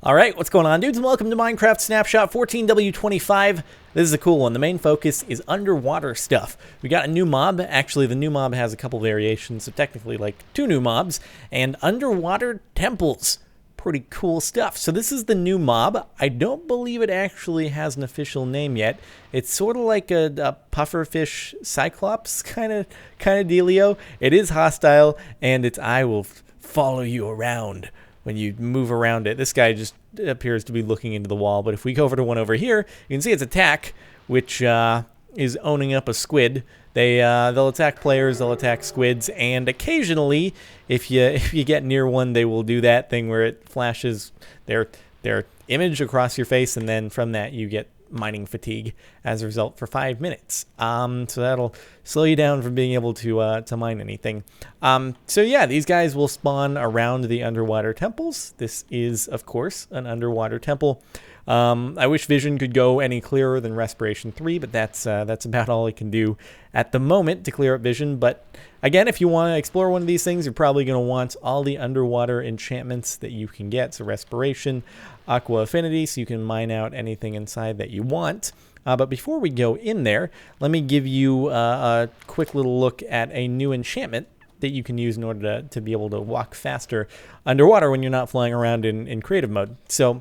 All right, what's going on, dudes, and welcome to Minecraft Snapshot 14W25. This is a cool one. The main focus is underwater stuff. We got a new mob. Actually, the new mob has a couple variations, so technically like two new mobs, and underwater temples. Pretty cool stuff. So this is the new mob. I don't believe it actually has an official name yet. It's sort of like a pufferfish cyclops kind of dealio. It is hostile, and its eye will follow you around when you move around it. This guy just appears to be looking into the wall, but if we go over to one over here, you can see its attack, which is owning up a squid. They'll attack players, they'll attack squids, and occasionally, if you get near one, they will do that thing where it flashes their image across your face, and then from that you get mining fatigue as a result for 5 minutes. So that'll slow you down from being able to mine anything. So yeah, these guys will spawn around the underwater temples. This is, of course, an underwater temple. I wish vision could go any clearer than respiration 3, but that's about all it can do at the moment to clear up vision. But again, if you want to explore one of these things, you're probably going to want all the underwater enchantments that you can get. So respiration, aqua affinity, so you can mine out anything inside that you want. But before we go in there, let me give you a quick little look at a new enchantment that you can use in order to be able to walk faster underwater when you're not flying around in creative mode. So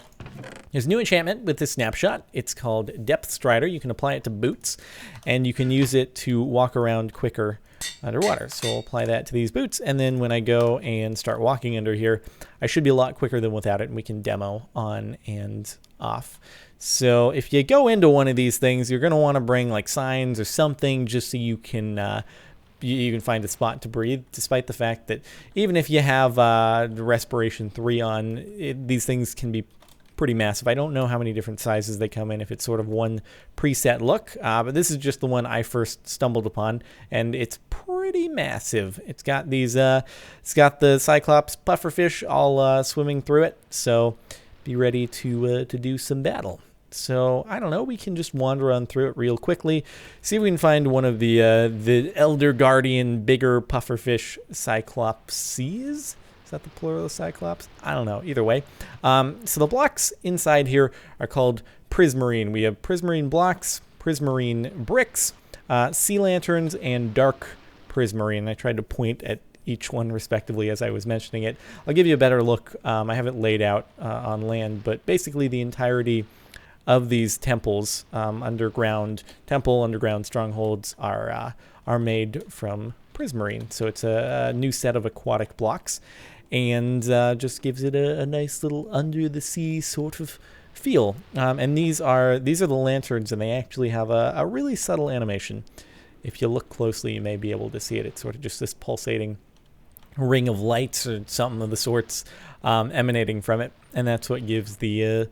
there's a new enchantment with this snapshot. It's called Depth Strider. You can apply it to boots, and you can use it to walk around quicker underwater. So I'll apply that to these boots, and then when I go and start walking under here, I should be a lot quicker than without it, and we can demo on and off. So if you go into one of these things, you're going to want to bring like signs or something just so you can find a spot to breathe, despite the fact that even if you have respiration 3 on, these things can be pretty massive. I don't know how many different sizes they come in, if it's sort of one preset look, but this is just the one I first stumbled upon, and it's pretty massive. It's got these, it's got the Cyclops pufferfish all swimming through it, so be ready to do some battle. So, I don't know, we can just wander on through it real quickly, see if we can find one of the Elder Guardian bigger pufferfish Cyclopses. Is that the plural of Cyclops? I don't know. Either way. So the blocks inside here are called prismarine. We have prismarine blocks, prismarine bricks, sea lanterns, and dark prismarine. I tried to point at each one respectively as I was mentioning it. I'll give you a better look. I have it laid out on land, but basically the entirety of these temples, underground strongholds, are made from prismarine. So it's a new set of aquatic blocks, and just gives it a nice little under the sea sort of feel. And these are the lanterns, and they actually have a really subtle animation. If you look closely, you may be able to see it. It's sort of just this pulsating ring of lights or something of the sorts emanating from it, and that's what gives the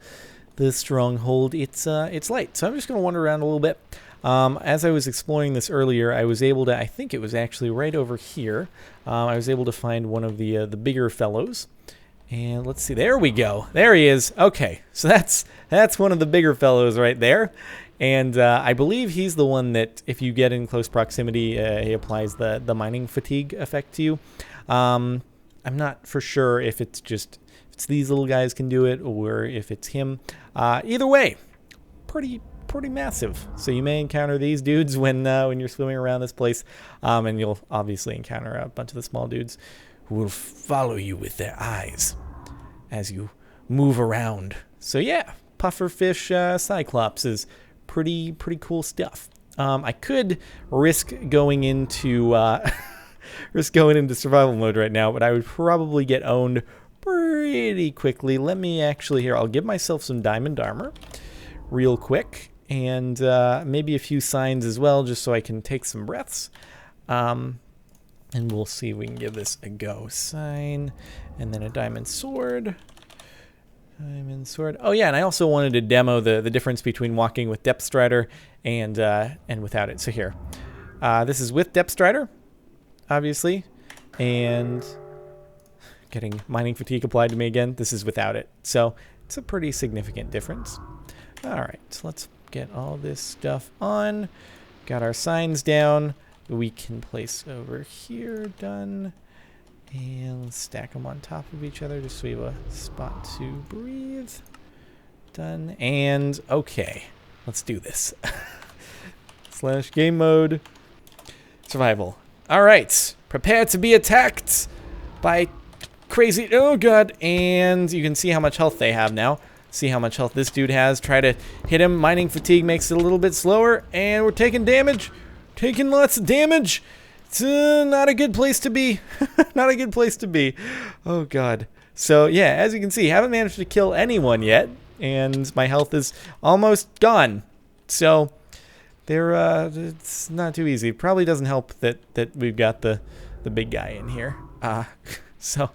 stronghold its light. So I'm just going to wander around a little bit. As I was exploring this earlier, I was able to, I think it was actually right over here, I was able to find one of the bigger fellows. And let's see, there we go. There he is. Okay, so that's one of the bigger fellows right there. And I believe he's the one that, if you get in close proximity, he applies the mining fatigue effect to you. I'm not for sure if it's these little guys can do it, or if it's him. Either way, pretty massive. So you may encounter these dudes when you're swimming around this place, and you'll obviously encounter a bunch of the small dudes who will follow you with their eyes as you move around. So yeah, pufferfish Cyclops is pretty cool stuff. I could risk going into survival mode right now, but I would probably get owned pretty quickly. Let me actually, here, I'll give myself some diamond armor real quick, and maybe a few signs as well, just so I can take some breaths. And we'll see if we can give this a go. Sign, and then a diamond sword. Diamond sword. Oh yeah, and I also wanted to demo the difference between walking with Depth Strider and without it. So here, this is with Depth Strider, obviously, and getting mining fatigue applied to me again. This is without it, so it's a pretty significant difference. All right, so let's get all this stuff on. Got our signs down. We can place over here. Done. And let's stack them on top of each other just so we have a spot to breathe. Done. And okay, let's do this. / game mode. Survival. All right. Prepare to be attacked by crazy. Oh, God. And you can see how much health they have now. See how much health this dude has. Try to hit him. Mining fatigue makes it a little bit slower. And we're taking damage. Taking lots of damage. It's not a good place to be. Not a good place to be. Oh, God. So, yeah, as you can see, haven't managed to kill anyone yet. And my health is almost gone. So, it's not too easy. It probably doesn't help that we've got the big guy in here. So,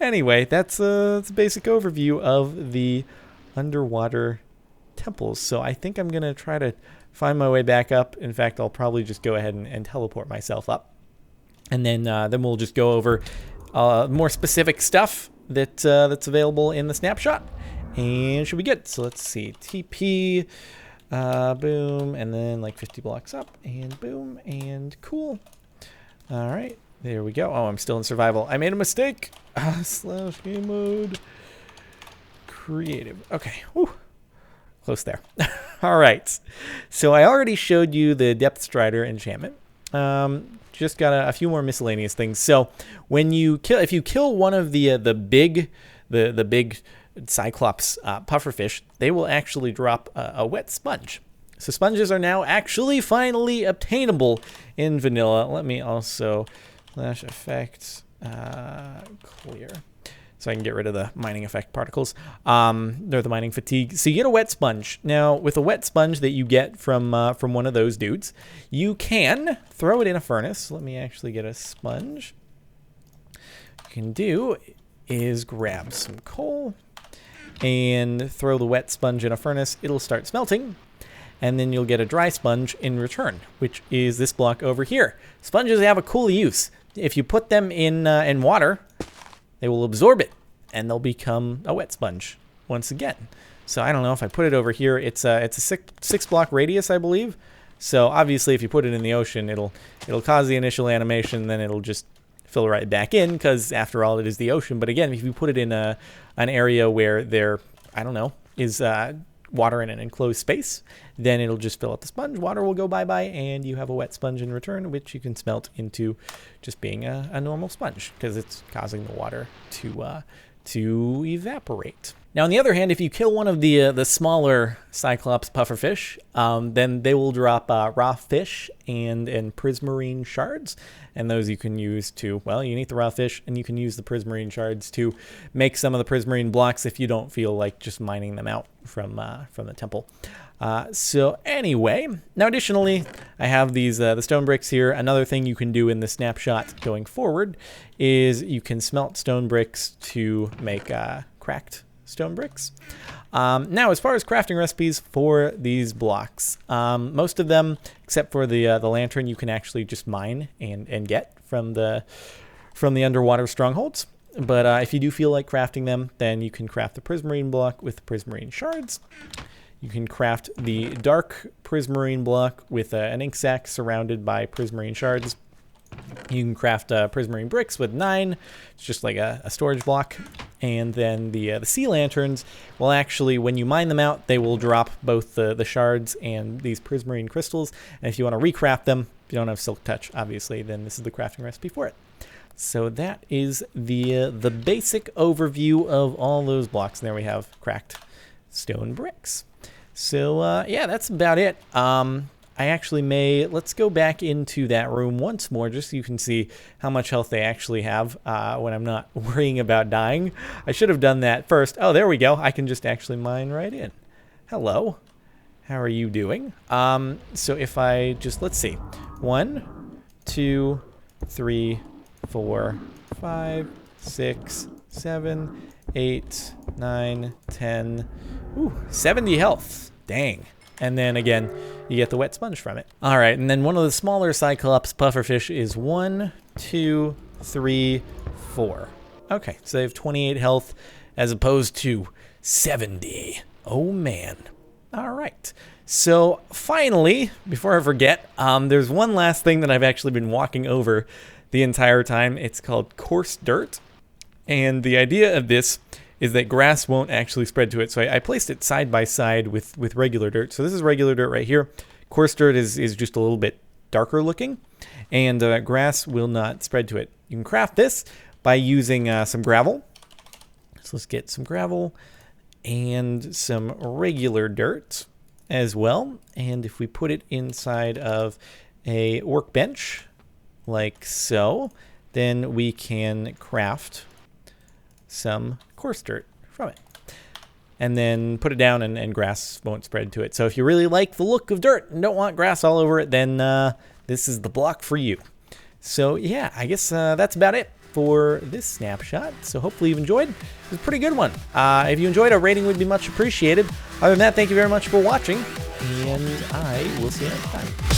anyway, that's a basic overview of the underwater temples. So, I think I'm going to try to find my way back up. In fact, I'll probably just go ahead and teleport myself up. And then we'll just go over more specific stuff that's available in the snapshot. And should be good. So let's see. TP, boom, and then like 50 blocks up, and boom, and cool. All right, there we go. Oh, I'm still in survival. I made a mistake. / game mode. Creative. Okay. Whew. Close there. All right. So I already showed you the Depth Strider enchantment. Just got a few more miscellaneous things. So when you if you kill one of the big Cyclops pufferfish, they will actually drop a wet sponge. So sponges are now actually finally obtainable in vanilla. Let me also / effects clear, so I can get rid of the mining effect particles. They're the mining fatigue. So you get a wet sponge. Now, with a wet sponge that you get from one of those dudes, you can throw it in a furnace. Let me actually get a sponge. What you can do is grab some coal and throw the wet sponge in a furnace. It'll start smelting, and then you'll get a dry sponge in return, which is this block over here. Sponges have a cool use. If you put them in water, they will absorb it, and they'll become a wet sponge once again. So I don't know if I put it over here. It's a six block radius, I believe. So obviously, if you put it in the ocean, it'll cause the initial animation, then it'll just fill right back in, because after all, it is the ocean. But again, if you put it in an area where there, I don't know, is water in an enclosed space, then it'll just fill up the sponge. Water will go bye-bye, and you have a wet sponge in return, which you can smelt into just being a normal sponge, because it's causing the water to evaporate. Now, on the other hand, if you kill one of the smaller Cyclops pufferfish, then they will drop raw fish and prismarine shards, and those you can use to, well, you can eat the raw fish, and you can use the prismarine shards to make some of the prismarine blocks if you don't feel like just mining them out from the temple. So anyway, now additionally, I have these the stone bricks here. Another thing you can do in the snapshot going forward is you can smelt stone bricks to make cracked stone bricks. Now, as far as crafting recipes for these blocks, most of them, except for the lantern, you can actually just mine and get from the underwater strongholds. But if you do feel like crafting them, then you can craft the prismarine block with prismarine shards. You can craft the dark prismarine block with an ink sac surrounded by prismarine shards. You can craft prismarine bricks with 9. It's just like a storage block. And then the sea lanterns will actually, when you mine them out, they will drop both the shards and these prismarine crystals. And if you want to recraft them, if you don't have Silk Touch, obviously, then this is the crafting recipe for it. So that is the basic overview of all those blocks. And there we have cracked stone bricks. So yeah, that's about it. I actually let's go back into that room once more, just so you can see how much health they actually have when I'm not worrying about dying. I should have done that first. Oh, there we go. I can just actually mine right in. Hello. How are you doing? So if I just, let's see. 1, 2, 3, 4, 5, 6, 7, 8, 9, 10. Ooh, 70 health. Dang. And then again, you get the wet sponge from it. All right, and then one of the smaller Cyclops pufferfish is 1, 2, 3, 4. Okay, so they have 28 health as opposed to 70. Oh man. All right. So finally, before I forget, there's one last thing that I've actually been walking over the entire time. It's called Coarse Dirt. And the idea of this is that grass won't actually spread to it. So I placed it side by side with regular dirt. So this is regular dirt right here. Coarse dirt is just a little bit darker looking, and grass will not spread to it. You can craft this by using some gravel. So let's get some gravel and some regular dirt as well. And if we put it inside of a workbench like so, then we can craft some coarse dirt from it. And then put it down and grass won't spread to it. So if you really like the look of dirt and don't want grass all over it, then this is the block for you. So yeah, I guess that's about it for this snapshot. So hopefully you've enjoyed. It was a pretty good one. If you enjoyed, a rating would be much appreciated. Other than that, thank you very much for watching, and I will see you next time.